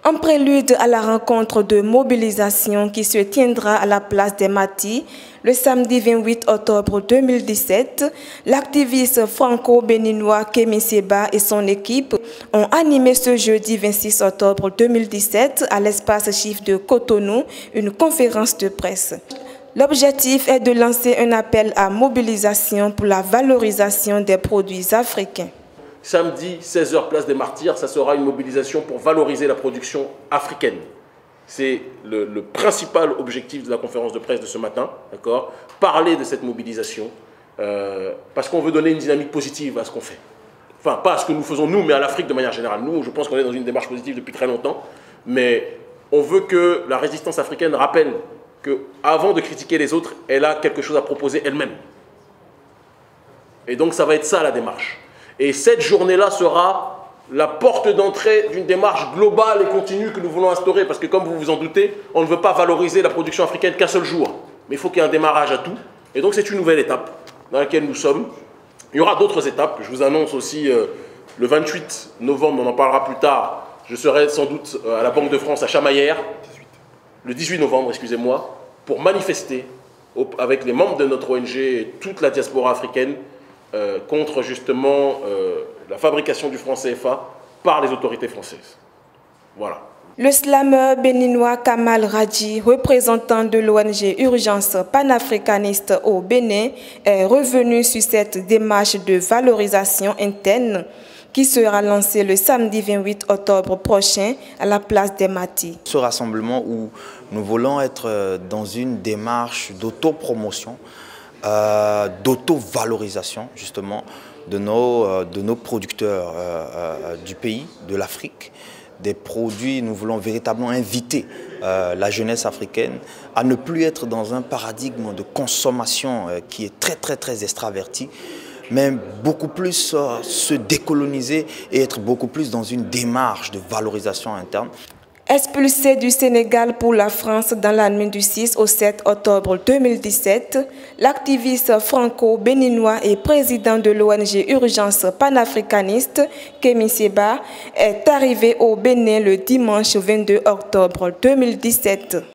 En prélude à la rencontre de mobilisation qui se tiendra à la place des Mathis le samedi 28 octobre 2017, l'activiste franco-béninois Kémi Séba et son équipe ont animé ce jeudi 26 octobre 2017 à l'espace Chiffre de Cotonou une conférence de presse. L'objectif est de lancer un appel à mobilisation pour la valorisation des produits africains. Samedi, 16h, place des Martyrs, ça sera une mobilisation pour valoriser la production africaine. C'est le principal objectif de la conférence de presse de ce matin, d'accord ? Parler de cette mobilisation, parce qu'on veut donner une dynamique positive à ce qu'on fait. Enfin, pas à ce que nous faisons nous, mais à l'Afrique de manière générale. Nous, je pense qu'on est dans une démarche positive depuis très longtemps, mais on veut que la résistance africaine rappelle qu'avant de critiquer les autres, elle a quelque chose à proposer elle-même. Et donc, ça va être ça la démarche. Et cette journée-là sera la porte d'entrée d'une démarche globale et continue que nous voulons instaurer. Parce que comme vous vous en doutez, on ne veut pas valoriser la production africaine qu'un seul jour. Mais il faut qu'il y ait un démarrage à tout. Et donc c'est une nouvelle étape dans laquelle nous sommes. Il y aura d'autres étapes. Je vous annonce aussi le 28 novembre, on en parlera plus tard. Je serai sans doute à la Banque de France à Chamaillères. Le 18 novembre, excusez-moi, pour manifester avec les membres de notre ONG et toute la diaspora africaine contre justement la fabrication du franc CFA par les autorités françaises. Voilà. Le slameur béninois Kamal Radji, représentant de l'ONG Urgence panafricaniste au Bénin, est revenu sur cette démarche de valorisation interne qui sera lancée le samedi 28 octobre prochain à la place des Mathis. Ce rassemblement où nous voulons être dans une démarche d'autopromotion, d'auto-valorisation justement de nos producteurs du pays, de l'Afrique, des produits. Nous voulons véritablement inviter la jeunesse africaine à ne plus être dans un paradigme de consommation qui est très extraverti, mais beaucoup plus se décoloniser et être beaucoup plus dans une démarche de valorisation interne. Expulsé du Sénégal pour la France dans la nuit du 6 au 7 octobre 2017, l'activiste franco-béninois et président de l'ONG Urgence panafricaniste, Kémi Séba, est arrivé au Bénin le dimanche 22 octobre 2017.